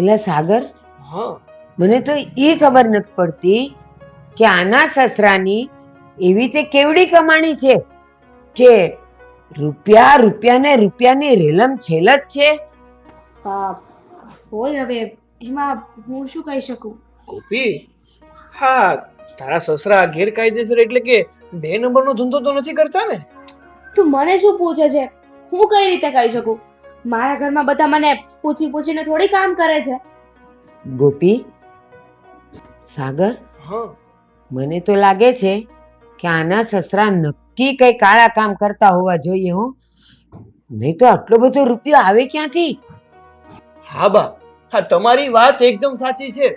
એટલે સાગર, હા મને તો એ ખબર નથી પડતી કે આના સસરાની એવી તે કેવડી કમાણી છે કે રૂપિયા રૂપિયાને રૂપિયાની રેલમ છેલ જ છે. બાપ હોય હવે એમાં હું શું કહી શકું. ગોપી, હા તારા સસરા ગેરકાયદેસર એટલે કે 2 નંબરનો ધંધો તો નથી કરતા ને? તું મને શું પૂછે છે? હું કઈ રીતે કહી શકું? મારા ઘરમાં બધા મને પૂછી પૂછીને થોડી કામ કરે છે. ગોપી, સાગર, હા મને તો લાગે છે કે આના સસરા નક્કી કઈ કાળા કામ કરતા હોવા જોઈએ. હો, નહીં તો આટલો બધો રૂપિયો આવે ક્યાંથી? હા બા, હા તમારી વાત એકદમ સાચી છે.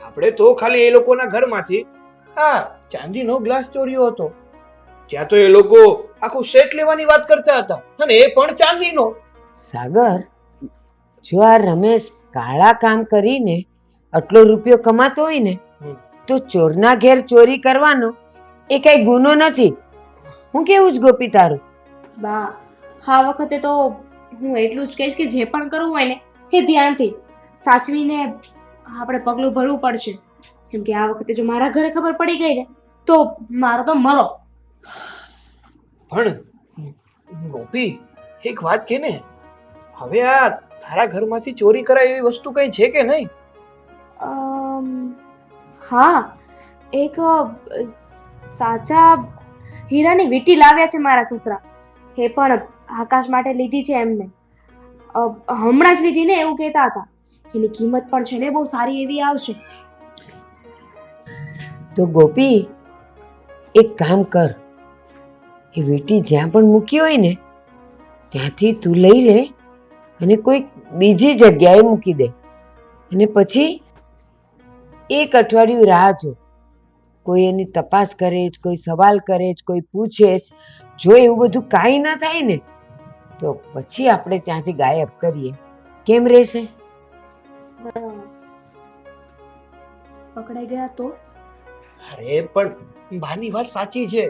આપણે તો ખાલી એ લોકોના ઘરમાંથી ચાંદીનો ગ્લાસ ચોર્યો હતો. ત્યાં તો એ લોકો આખું સેટ લેવાની વાત કરતા હતા, અને એ પણ ચાંદીનો. સાગર, જો આ રમેશ કાળા કામ કરીને આટલો રૂપિયો કમાતો હોય ને તો ચોરના ઘેર ચોરી કરવાનો એ કઈ ગુનો નથી. હું કેવું જ ગોપી તારું? બા, આ વખતે તો હું એટલું જ કહીશ કે જે પણ કરવું હોય ને એ ધ્યાનથી સાચવીને આપણે પગલું ભરવું પડશે. કેમ કે આ વખતે જો મારા ઘરે ખબર પડી ગઈ ને તો મારો તો મરો. પણ ગોપી, એક વાત કે ને, હવે આ તારા ઘરમાંથી ચોરી કરાય એવી વસ્તુ કઈ છે કે નહીં? હા, એક સાચા હીરાની વીંટી લાવ્યા છે મારા સસરા. એ પણ આકાશ માટે લીધી છે એમને. હમણાં જ લીધી ને એવું કહેતા હતા. એની કિંમત પણ છે ને બહુ સારી એવી આવશે. તો ગોપી, એક કામ કર, એ વીંટી જ્યાં પણ મૂકી હોય ને ત્યાંથી તું લઈ લે અને કોઈ બીજી જગ્યાએ મૂકી દે, અને પછી 1 અઠવાડિયું રાહ જો. કોઈ એની તપાસ કરે જ, કોઈ સવાલ કરે જ, કોઈ પૂછે જ. જો એવું બધું કાંઈ ન થાય ને તો પછી આપણે ત્યાંથી ગાયબ કરીએ. કેમ રહેશે? પકડાઈ ગયા તો? અરે પણ બાની વાત સાચી છે.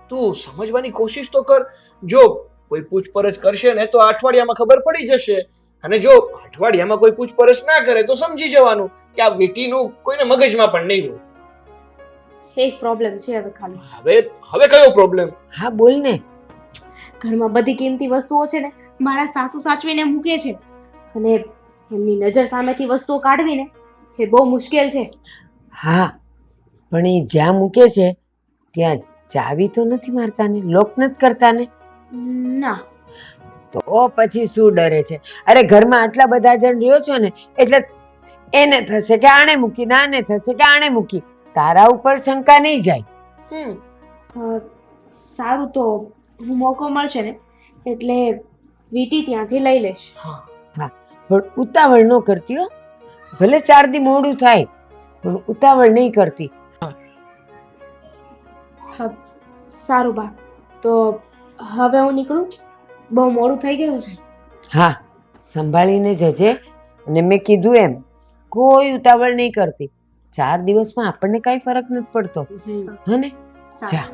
તું સમજવાની કોશિશ તો કર. જો કોઈ પૂછપરછ કરશે ને તો અઠવાડિયામાં ખબર પડી જશે, અને જો અઠવાડિયામાં કોઈ પૂછપરછ ના કરે તો સમજી જવાનું કે આ વીટીનું કોઈને મગજમાં પણ નહીં હોય. એક પ્રોબ્લેમ છે હવે ખાલી. હવે હવે કયો પ્રોબ્લેમ? હા, બોલ ને. ઘરમાં બધી કિંમતી વસ્તુઓ છે ને મારા સાસુ સાચવીને મૂકે છે, અને એમની નજર સામેથી વસ્તુઓ કાઢવી ને એ બહુ મુશ્કેલ છે. હા, પણ એ જ્યાં મૂકે છે ત્યાં ચાવી તો નથી મારતા ને, લોક નથી કરતા ને? ના. તો પછી શું ડરે છે? અરે ઘરમાં આટલા બધા જણ રહ્યો છો ને એટલે એને થશે કે આણે મૂકી, આને થશે કે આણે મૂકી. તારા ઉપર શંકા નહીં જાય. સારું, તો હું મોકો મળશે ને એટલે વીટી ત્યાંથી લઈ લઈશ. હા, પણ ઉતાવળ ન કરતી હો. ભલે 4 દી મોડું થાય પણ ઉતાવળ નહીં કરતી. સારું બા, તો હવે હું નીકળું, બહુ મોડું થઈ ગયું છે. હા, સંભાળીને જજે. અને મેં કીધું એમ કોઈ ઉતાવળ નહીં કરતી. 4 દિવસમાં આપણને કાંઈ ફરક નથી પડતો. હે ને? જા.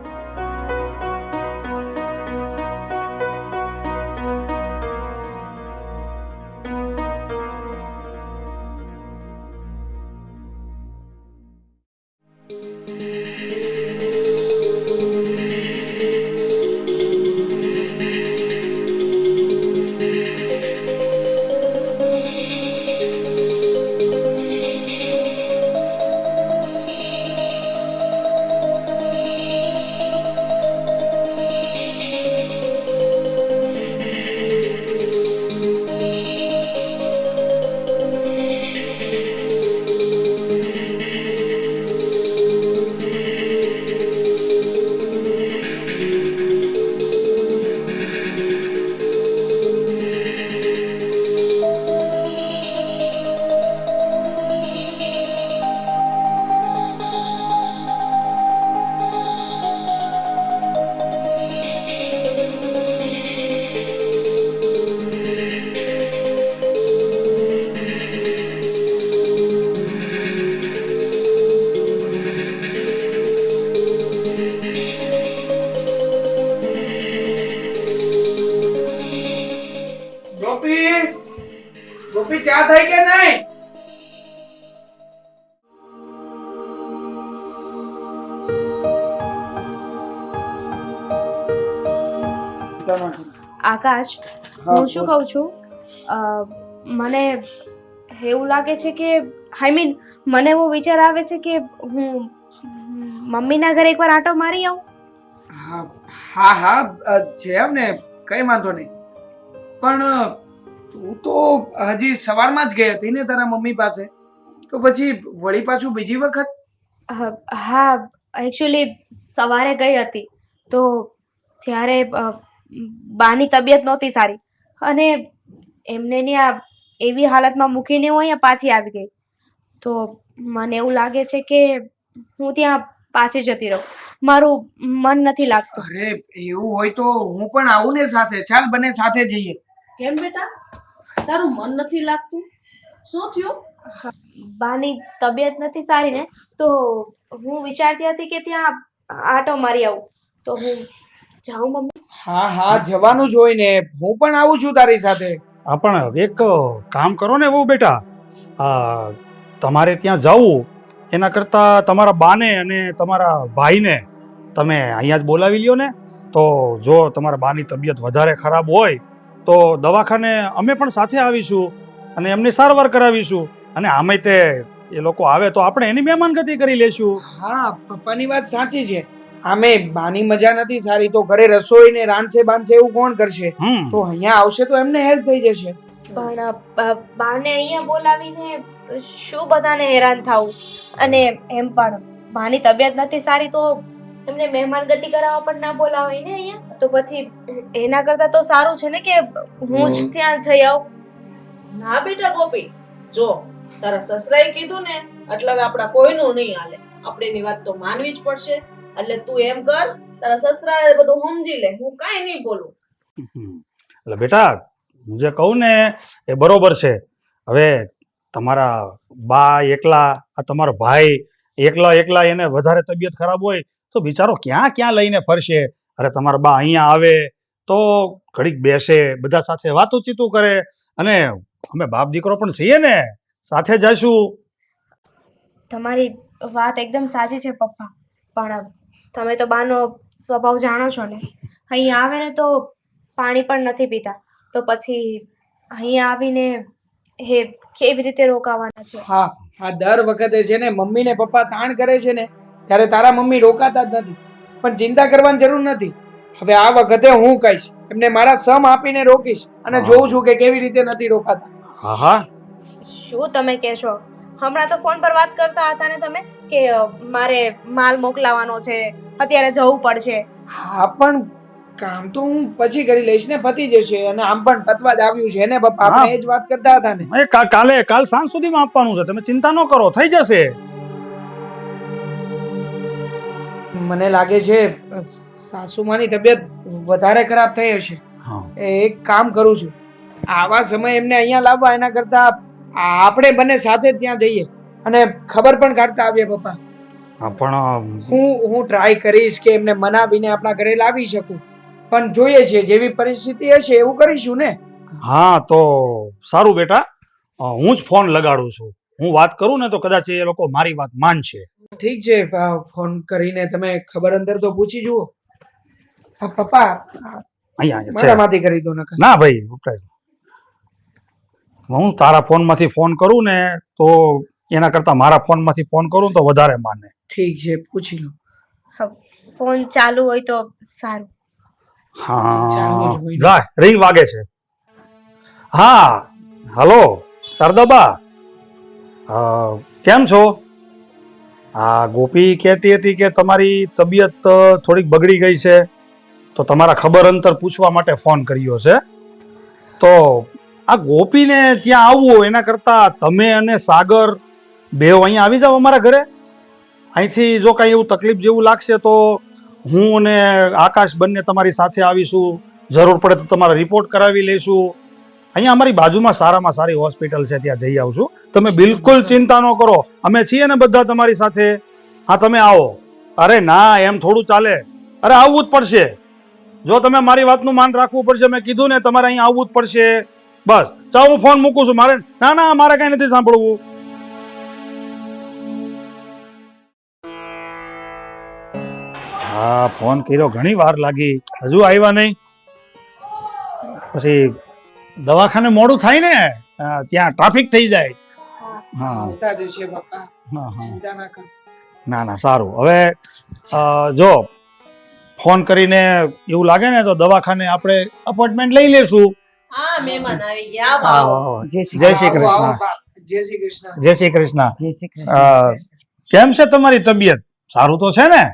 ગોપી, ગોપી ચા થઈ કે નહીં? ચિંતા ન કરો. આકાશ, હા, હું શું કહું છું, મને એવું લાગે છે કે મને એવો વિચાર આવે છે કે હું મમ્મીના ઘરે એકવાર આંટો મારી આવું. હા હા હા જેમ ને કઈ વાંધો નહીં, પણ તું તો હજી સવારમાં જ ગઈ હતી ને તારા મમ્મી પાસે, તો પછી વળી પાછું બીજી વખત? હા, એકચ્યુઅલી સવારે ગઈ હતી તો ત્યારે બાની તબિયત નહોતી સારી અને એમને ત્યાં એવી હાલતમાં મૂકીને હું અહીંયા પાછી આવી ગઈ. તો મને એવું લાગે છે કે હું ત્યાં પાછી જતી રહું. મારું મન નથી લાગતું. અરે એવું હોય તો હું પણ આવું ને સાથે, ચાલ બંને સાથે જઈએ. કેમ બેટા, તારું મન નથી લાગતું? શું થયું? બાની તબિયત નથી સારી ને, તો હું વિચારતી હતી કે ત્યાં આંટો મારી આવું. તો હું જાઉં મમ્મી? હા હા જવાનું જ હોય ને, હું પણ આવું છું તારી સાથે. હા પણ એક કામ કરો ને બહુ બેટા, આ તમારે ત્યાં જવું એના કરતાં તમારા બાને અને તમારા ભાઈને તમે અહીંયા જ બોલાવી લ્યો ને. તો જો તમારા બાની તબિયત વધારે ખરાબ હોય તો દવાખાને અમે પણ સાથે આવીશું અને એમની સારવાર કરાવીશું. અને આમેય તે એ લોકો આવે તો આપણે એની મહેમાનગતિ કરી લેશું. હા પપ્પાની વાત સાચી છે. આમે બાની મજા નથી સારી, તો ઘરે રસોઈ ને રાંધશે બાંધશે એવું કોણ કરશે? તો અહીંયા આવશે તો એમને હેલ્પ થઈ જશે. પણ બાને અહીંયા બોલાવીને શું બધાને હેરાન થવું? અને એમ પણ બાની તબિયત નથી સારી તો એમને મહેમાનગતિ કરાવવા પણ ના બોલાવાય ને અહીંયા. તો પછી એના કરતાં તો સારું છે ને કે હું જ ત્યાં જઈ આવું. ના બેટા ગોપી, જો તારા સસરાએ કીધું ને એટલે હવે આપડા કોઈનું નહીં હાલે. આપણે એની વાત તો માનવી જ પડશે. એટલે તું એમ કર, તારા સસરાએ બધું સમજી લે, હું કાંઈ નહીં બોલું. એટલે બેટા હું જે કહું ને એ બરોબર છે. હવે તમારા બા એકલા, આ તમારો ભાઈ એકલા એને વધારે તબિયત ખરાબ હોય તો બિચારો ક્યાં ક્યાં લઈને ફરશે. અરે તમારા બા અહીંયા આવે તો ઘડીક બેસે, બધા સાથે વાતોચીતું કરે, અને અમે બાપ દીકરો પણ છીએ ને, સાથે જઈશું. તમારી વાત એકદમ સાચી છે પપ્પા, પણ તમે તો બાનો સ્વભાવ જાણો છો ને. અહીંયા આવે ને તો પાણી પણ નથી પીતા, તો પછી અહીંયા આવીને એ કેવી રીતે રોકાવાના છે? હા હા દર વખતે છે ને મમ્મી ને પપ્પા તાણ કરે છે ને ત્યારે તારા મમ્મી રોકાતા જ નથી. પણ ચિંતા કરવાની જરૂર નથી. હવે આ વખતે હું કહીશ, એમને મારા સમ આપીને રોકીશ અને જોઉં છું કે કેવી રીતે નથી રોકાતા. હા હા શું તમે કહેશો? હમણાં તો ફોન પર વાત કરતા હતા ને તમે કે મારે માલ મોકલાવાનો છે, અત્યારે જવું પડશે. હા પણ કામ તો હું પછી કરી લઈશ ને, પતી જશે. અને આમ પણ પતવા જ આવ્યું છે ને પપ્પા, આપણે એ જ વાત કરતા હતા ને. કાલ સાંજ સુધીમાં આપવાનું છે, તમે ચિંતા ન કરો, થઈ જશે. મને લાગે છે સાસુમાની તબિયત વધારે ખરાબ થઈ હશે. એક કામ કરું છું, આવા સમય એમને અહીંયા લાવવા એના કરતા આપણે બંને સાથે જ ત્યાં જઈએ અને ખબર પણ કાઢતા આવીએ પપ્પા. પણ હું ટ્રાય કરીશ કે એમને મનાવીને આપણા ઘરે લાવી શકું, પણ જોઈએ છે જેવી પરિસ્થિતિ હશે એવું કરીશું ને. હા તો સારું બેટા, હું જ ફોન લગાડું છું. હું વાત કરું ને તો કદાચ એ લોકો મારી વાત માનશે. ઠીક છે, ફોન કરીને તમે ખબર અંતર તો પૂછી જુઓ. પપ્પા અહીંયા મારામાંથી કરી દો. ના ભાઈ, હું તારા ફોનમાંથી ફોન કરું ને તો એના કરતા મારા ફોનમાંથી ફોન કરું તો વધારે માને. ઠીક છે, પૂછી લો. ફોન ચાલુ હોય તો સારું. હા રિંગ વાગે છે. હા હલો શારદાબા, કેમ છો? આ ગોપી કહેતી હતી કે તમારી તબિયત થોડીક બગડી ગઈ છે, તો તમારા ખબર અંતર પૂછવા માટે ફોન કર્યો છે. તો આ ગોપીને ત્યાં આવવું એના કરતા તમે અને સાગર બેવ અહીંયા આવી જાઓ અમારા ઘરે. અહીંથી જો કાંઈ એવું તકલીફ જેવું લાગશે તો હું અને આકાશ બંને તમારી સાથે આવીશું. જરૂર પડે તો તમારા રિપોર્ટ કરાવી લઈશું. અહીંયા અમારી બાજુમાં સારામાં સારી હોસ્પિટલ છે, ત્યાં જઈ આવશું. તમે બિલકુલ ચિંતા ન કરો, અમે છીએ ને બધા તમારી સાથે. હા તમે આવો. અરે ના, એમ થોડું ચાલે. અરે આવવું જ પડશે. જો તમે મારી વાતનું માન રાખવું પડશે. મેં કીધું ને તમારે અહીંયા આવવું જ પડશે. બસ ચાલો, હું ફોન મૂકું છું. ના મારે કઈ નથી સાંભળવું. હા ફોન કર્યો, ઘણી વાર લાગી, હજુ આવ્યા નહીં. પછી દવાખાને મોડું થાય ને ત્યાં ટ્રાફિક થઈ જાય. હા આવતા જશે પપ્પા, હા હા ચિંતા ના કર. ના ના સારું. હવે જો ફોન કરીને એવું લાગે ને તો દવાખાને આપણે અપોઇન્ટમેન્ટ લઈ લેશું. હા મહેમાન આવી ગયા આવો, આવો, આવો. આવો. જય શ્રી જય શ્રી આવો, આવો, કૃષ્ણ. બા. જય શ્રી કૃષ્ણ. જય શ્રી કૃષ્ણ. જય શ્રી કૃષ્ણ. કેમ છે તમારી તબિયત? સારું તો છે ને?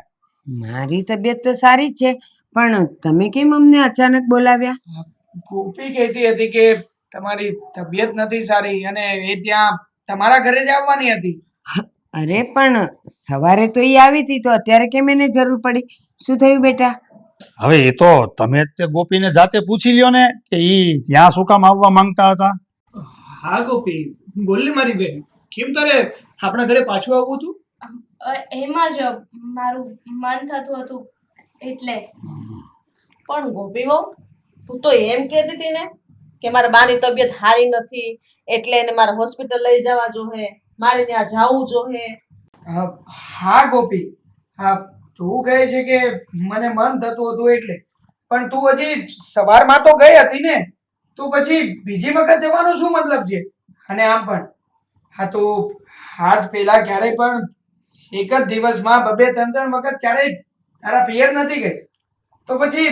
મારી તબિયત તો સારી જ છે, પણ તમે કેમ અમને અચાનક બોલાવ્યા? ગોપી કહેતી હતી કે તમારી તબિયત નથી સારી અને એ ત્યાં તમારા ઘરે જ આવવાની હતી. અરે પણ સવારે તો એ આવી હતી, તો અત્યારે કેમ એને જરૂર પડી? શું થયું બેટા? હવે એ તો તમે જ તે ગોપીને જાતે પૂછી લ્યો ને કે ઈ ત્યાં શું કામ આવવા માંગતા હતા. હા ગોપી, બોલ ને મારી બેન, કેમ તારે આપણા ઘરે પાછું આવવું હતું? એમાં જ મારું મન થતું હતું એટલે. પણ ગોપી વહુ, તું તો એમ કહેતી હતી ને કે મારા બાની તબિયત સારી નથી એટલે એને મારે હોસ્પિટલ લઈ જવા જોઈએ, મારે ત્યાં જાવું જોઈએ. હા ગોપી, હા તું કહે છે કે મને મન થતું હતું એટલે, પણ તું હજી સવારમાં તો ગઈ હતી ને, તો પછી બીજી વખત જવાનો શું મતલબ છે? અને આમ પણ હા તો આજ પેલા ક્યારેય પણ એક જ દિવસમાં 2-3 વખત ક્યારેય તારા પિયર નથી ગઈ, તો પછી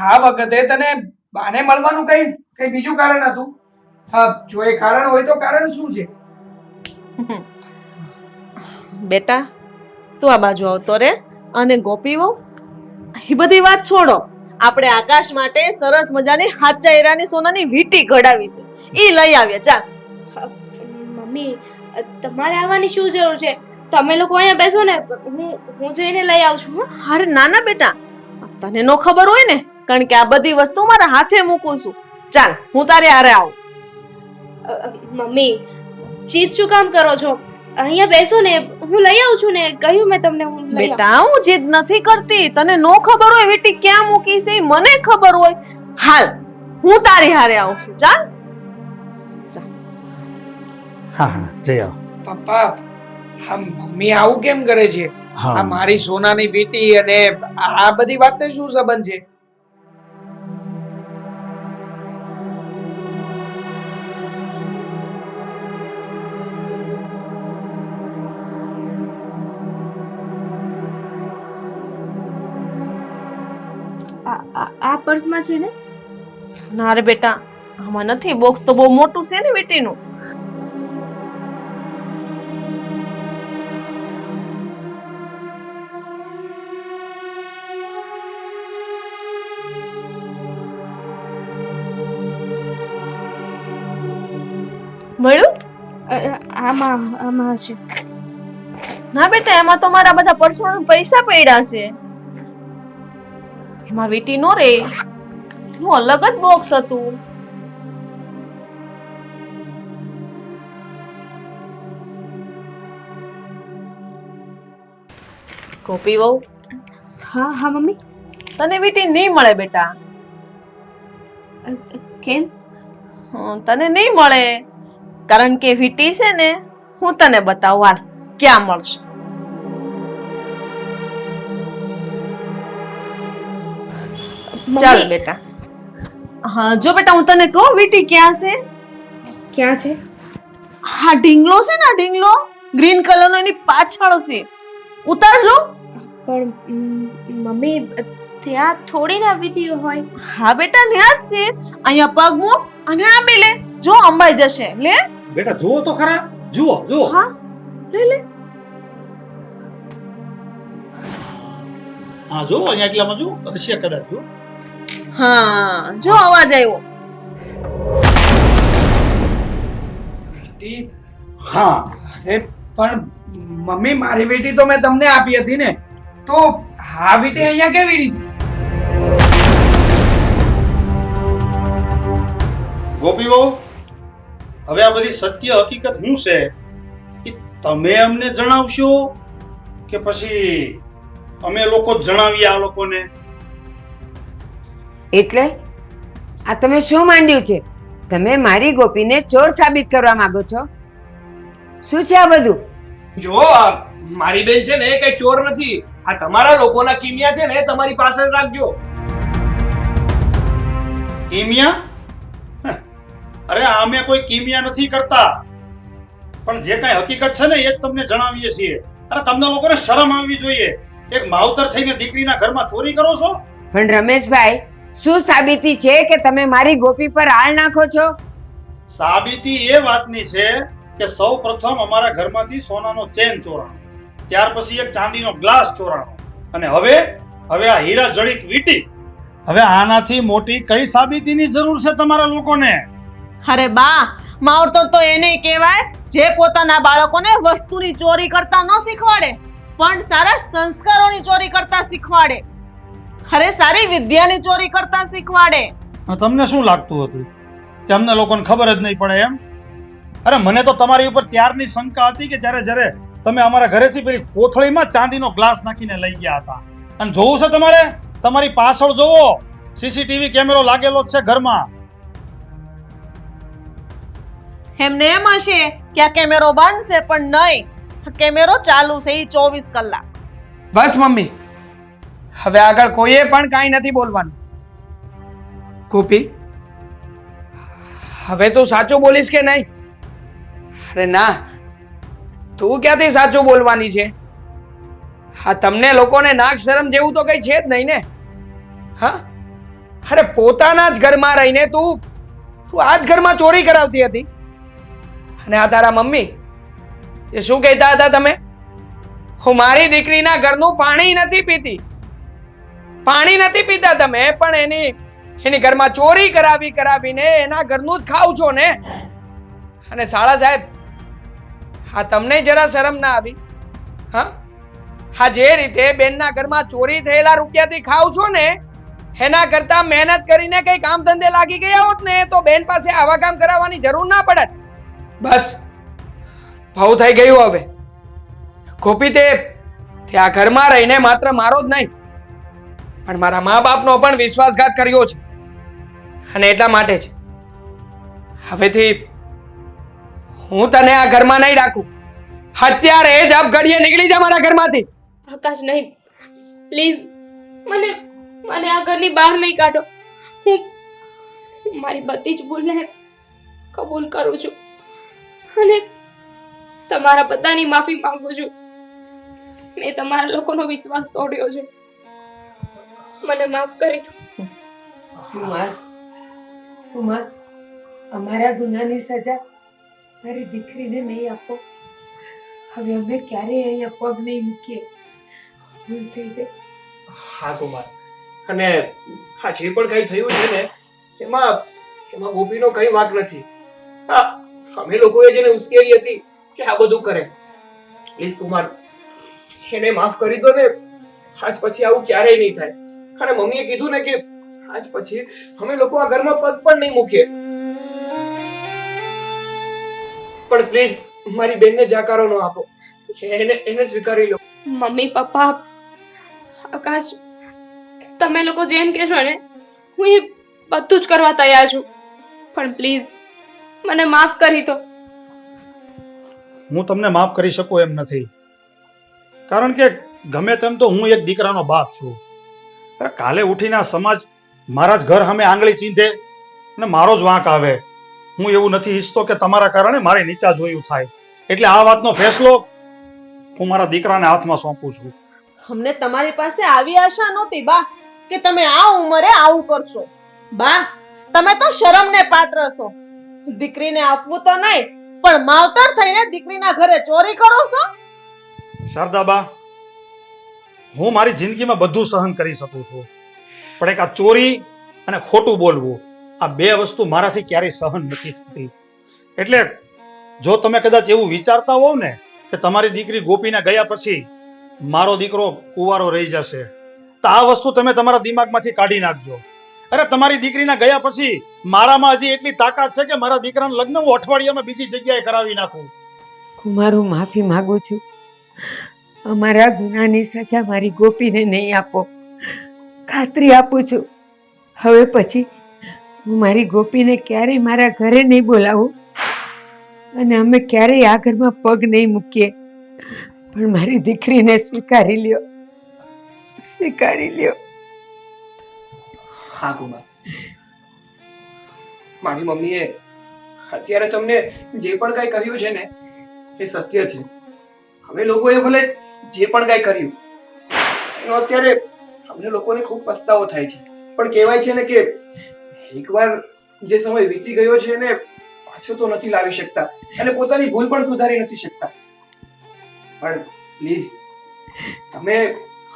આ વખતે તને બાને મળવાનું કઈ બીજું કારણ હતું? હા જો એ કારણ હોય તો કારણ શું છે? બેટા તું આ બાજુ આવતો રે. અને ગોપી વહુ, એ બધી વાત છોડો, આપણે આકાશ માટે સરસ મજાની હાચા હીરાની સોનાની વીંટી ઘડાવી છે, ઈ લઈ આવ્યા. ચાલ. મમ્મી, તમારે આવવાની શું જરૂર છે? તમે લોકો અહીંયા બેસો ને, હું જઈને લઈ આવું છું. હો? અરે નાના બેટા, તને નો ખબર હોય ને, કારણ કે આ બધી વસ્તુ મારા હાથે મૂકું છું. ચાલ હું તારે હારે આવું. મમ્મી, જીદ શું કામ કરો છો? અહીંયા બેસો ને, હું લઈ આવું છું ને. કહ્યું મેં તમને, હું લઈ આવું. બેટા હું જીદ નથી કરતી, તને નો ખબર હોય વીંટી ક્યાં મૂકી છે ઈ મને ખબર હોય. હાલ હું તારી હારે આવું છું. ચાલ. હા હા જઈ આવો. પપ્પા, હા મમ્મી આવું કેમ કરે છે? આ હા મારી સોનાની વીંટી અને આ બધી વાતને શું સંબંધ છે? આ પર્સમાં છે ને? ના રે બેટા, આમાં નથી. બોક્સ તો બહુ મોટું છે ને વીંટીનું. મળ્યું? આમાં હશે. ના બેટા, એમાં તો મારા બધા પર્સનલ પૈસા પડ્યા છે. એમાં વીંટી નો રે, એનું અલગ જ બોક્સ હતું. ગોપી વહુ, હા હા મમ્મી. તને વીંટી નહીં મળે બેટા. કેમ? તને નહીં મળે કારણ કે વીંટી છે ને, હું તને બતાવું. હાલ ક્યાં મળશે. ચાલ બેટા. હા જો બેટા, હું તને કહું વીંટી ક્યાં છે. ક્યાં છે? હા ઢીંગલો છે ને, ઢીંગલો ગ્રીન કલરનો, એની પાછળ છે. ઉતારજો. પણ મમ્મી, ત્યાં થોડી ના વીંટી હોય. હા બેટા, ત્યાં જ છે. અહીંયા પગ મૂક અને આંબી લે. જો અંબાઈ જશે. લે બેટા જુઓ તો ખરા, જુઓ જુઓ. હા લે લે. હા જુઓ અહીંયા એટલામાં જુઓ, હશે કદાચ જુઓ. હા જો અવાજ આવ્યો. વીંટી? હા અરે પણ મમ્મી, મારી વીંટી તો મેં તમને આપી હતી ને, તો આ વીંટી અહીંયા કેવી રીતે? ગોપી વહુ, હવે આ બધી સત્ય હકીકત શું છે એ તમે અમને જણાવશો કે પછી અમે લોકો જ જણાવીએ આ લોકોને? એટલે આ તમે શું માંડ્યું છે? તમે મારી ગોપીને ચોર સાબિત કરવા માંગો છો? શું છે આ બધું? જો મારી બેન છે ને, કઈ ચોર નથી. આ તમારા લોકોના કિમિયા છે ને, તમારી પાસે જ રાખજો. કિમિયા? અરે આમે કોઈ કિમિયા નથી કરતા, પણ જે કાંઈ હકીકત છે ને એ જ તમને જણાવીએ છીએ. અરે તમને લોકોને શરમ આવવી જોઈએ. એક માવતર થઈને દીકરીના ઘરમાં ચોરી કરો છો? પણ રમેશભાઈ, શું સાબિતી છે કે તમે મારી ગોપી પર આળ નાખો છો? સાબિતી એ વાતની છે કે સૌ પ્રથમ અમારા ઘરમાંથી સોનાનો ચેન ચોરાણો, ત્યાર પછી એક ચાંદીનો ગ્લાસ ચોરાણો, અને હવે આ હીરા જડિત વીંટી. હવે આનાથી મોટી કઈ સાબિતીની જરૂર છે તમારા લોકોને? અરે બા, માવતર તો એને કહેવાય જે પોતાના બાળકોને વસ્તુની ચોરી કરતા ન શીખવાડે, પણ સારા સંસ્કારોની ચોરી કરતા શીખવાડે. અરે સારી વિદ્યાની ચોરી કરતા શીખવાડે. તમને શું લાગતું હતું કે અમને લોકોને ખબર જ નહીં પડે એમ? અરે મને તો તમારી ઉપર ત્યારની શંકા હતી કે જ્યારે તમે અમારા ઘરેથી પેલી કોથળીમાં ચાંદીનો ગ્લાસ નાખીને લઈ ગયા હતા. અને જોવું છે તમારે? તમારી પાછળ જોવો, સીસીટીવી કેમેરો લાગેલો જ છે ઘરમાં. એમને એમ હશે કે આ કેમેરો બંધ છે, પણ નહીં, કેમેરો ચાલુ છે, ઈ 24 કલાક. બસ મમ્મી, હવે આગળ કોઈએ પણ કાંઈ નથી બોલવાનું. ગોપી, હવે તું સાચું બોલીશ કે નહીં? અરે ના, તું ક્યાંથી સાચું બોલવાની છે? હા, તમને લોકોને નાક શરમ જેવું તો કઈ છે જ નહીં ને? હા, અરે પોતાના જ ઘરમાં રહીને તું આ જ ઘરમાં ચોરી કરાવતી હતી. અને આ તારા મમ્મી એ શું કહેતા હતા તમે? હું મારી દીકરીના ઘરનું પાણી નથી પીતી. પાણી નથી પીતા તમે, પણ એની ઘરમાં ચોરી કરાવીને એના ઘરનું જ ખાવ છો ને? અને શાળા સાહેબ, હા તમને જરા શરમ ના આવી? હા, જે રીતે બેનના ઘરમાં ચોરી થયેલા રૂપિયાથી ખાવ છો ને, એના કરતા મહેનત કરીને કઈ કામ ધંધે લાગી ગયા હોત ને તો બેન પાસે આવા કામ કરાવવાની જરૂર ના પડત. બસ બહુ થઈ ગયું હવે. ગોપી, તે આ ઘરમાં રહીને માત્ર મારો જ નહીં પણ મારા મા બાપનો પણ વિશ્વાસઘાત કર્યો છે. અને એટલા માટે જ હવેથી હું તને આ ઘરમાં નહીં રાખું. અત્યારે જ આપ ઘડીએ નીકળી જા મારા ઘરમાંથી. આકાશ, નહીં, પ્લીઝ મને આ ઘરની બહાર નહીં કાઢો. હું મારી બધી જ ભૂલને કબૂલ કરું છું અને તમારા બધાની માફી માંગુ છું. મેં તમારા લોકોનો વિશ્વાસ તોડ્યો છે, મને માફ કરી દો. કુમાર, અમારા ગુનાની સજા મારી દીકરીને નહીં આપો. હવે અમે ક્યારેય અહીંયા પગ નહીં મૂકીએ. ભૂલ થઈ ગઈ. હા કુમાર, અને હા જે પણ કઈ થયું છે ને એમાં ગોપીનો કઈ વાંક નથી. હા, અમે લોકોએ જેને ઉશ્કેરી હતી કે આ બધું કરે. પ્લીઝ કુમાર, એને માફ કરી દો ને. આજ પછી આવું ક્યારેય નહીં થાય. અને મમ્મીએ કીધું ને કે આજ પછી અમે લોકો આ ઘરમાં પગ પણ નહીં મૂકીએ. પણ પ્લીઝ મારી બેનને જાકારો ન આપો. એને સ્વીકારી લો. મમ્મી, પપ્પા, આકાશ, તમે લોકો જેમ કહેશો ને હું એ બધું જ કરવા તૈયાર છું, પણ પ્લીઝ મને માફ કરી દો. હું તમને માફ કરી શકું એમ નથી, કારણ કે ગમે તેમ તો હું એક દીકરાનો બાપ છું. કાલે ઉઠીને આ સમાજ મારા જ ઘર સામે આંગળી ચીંધે અને મારો જ વાંક આવે. હું એવું નથી ઈચ્છતો કે તમારા કારણે મારી નીચા જોયું થાય. એટલે આ વાતનો ફેસલો હું મારા દીકરાને હાથમાં સોંપું છું. અમને તમારી પાસે આવી આશા નહોતી બા કે તમે આ ઉંમરે આવું કરશો. બા, તમે તો શરમને પાત્ર છો. દીકરીને આપવું તો નહીં, પણ માવતર થઈને દીકરીના ઘરે ચોરી કરો છો. શારદાબા, હું મારી જિંદગીમાં બધું સહન કરી શકું છું, પણ એક આ ચોરી અને ખોટું બોલવું, આ બે વસ્તુ મારાથી ક્યારેય સહન નથી થતી. એટલે જો તમે કદાચ એવું વિચારતા હોવ ને કે તમારી દીકરી ગોપીને ગયા પછી મારો દીકરો કુંવારો રહી જશે, તો આ વસ્તુ તમે તમારા દિમાગમાંથી કાઢી નાખજો. અરે તમારી દીકરીના ગયા પછી મારામાં હજી એટલી તાકાત છે કે મારા દીકરાના લગ્ન હું અઠવાડિયામાં બીજી જગ્યાએ કરાવી નાખું. કુમાર, હું માફી માંગુ છું. અમારા ગુનાની સજા મારી ગોપીને નહીં આપો. ખાતરી આપું છું, હવે પછી હું મારી ગોપીને ક્યારેય મારા ઘરે નહીં બોલાવું અને અમે ક્યારેય આ ઘરમાં પગ નહીં મૂકીએ. પણ મારી દીકરીને સ્વીકારી લ્યો, સ્વીકારી લ્યો. હા કુમાર, મારી મમ્મીએ અત્યારે તમને જે પણ કાંઈ કહ્યું છે ને એ સત્ય છે. અમે લોકોએ ભલે જે પણ કાંઈ કર્યું એનો અત્યારે અમને લોકોને ખૂબ પસ્તાવો થાય છે, પણ કહેવાય છે ને કે એકવાર જે સમય વીતી ગયો છે ને પાછો તો નથી લાવી શકતા અને પોતાની ભૂલ પણ સુધારી નથી શકતા. પણ પ્લીઝ તમે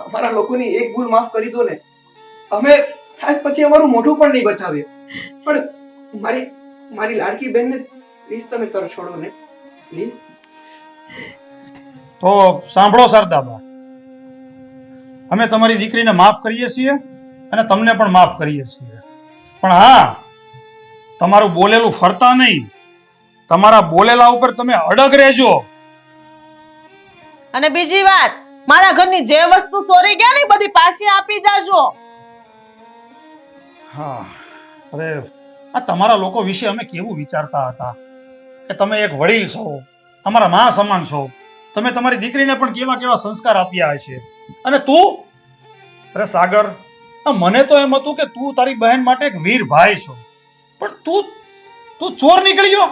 અમારા લોકોની એક ભૂલ માફ કરી દો ને. અમે આજ પછી અમારું મોઢું પણ નહીં બતાવીએ, પણ મારી લાડકી બહેનને પ્લીઝ તમે તર છોડો ને પ્લીઝ. તો સાંભળો શારદાબા, અમે તમારી દીકરીને માફ કરીએ છીએ અને તમને પણ માફ કરીએ છીએ, પણ હા, તમારું બોલેલું ફરતા નહીં. તમારા બોલેલા ઉપર તમે અડગ રહેજો. અને બીજી વાત, મારા ઘરની જે વસ્તુ સોરી ગયા ને બધી પાછી આપી જાજો. હા, અરે આ તમારા લોકો વિશે અમે કેવું વિચારતા હતા કે તમે એક વડીલ છો, અમારા મા સમાન છો. તમે તમારી દીકરીને પણ કેવા કેવા સંસ્કાર આપ્યા હશે. અને તું, અરે સાગર, મને તો એમ હતું કે તું તારી બહેન માટે એક વીર ભાઈ છો, પણ તું ચોર નીકળી ગયો.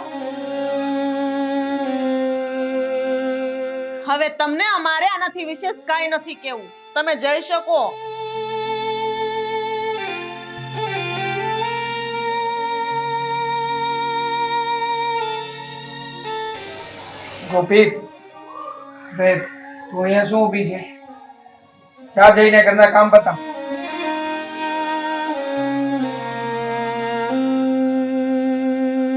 હવે તમને અમારે આનાથી વિશેષ કાંઈ નથી કેવું. તમે જઈ શકો. ગોપી, અરે તું અહીંયા શું ઊભી છે? જા જઈને ઘરના કામ પતાવ.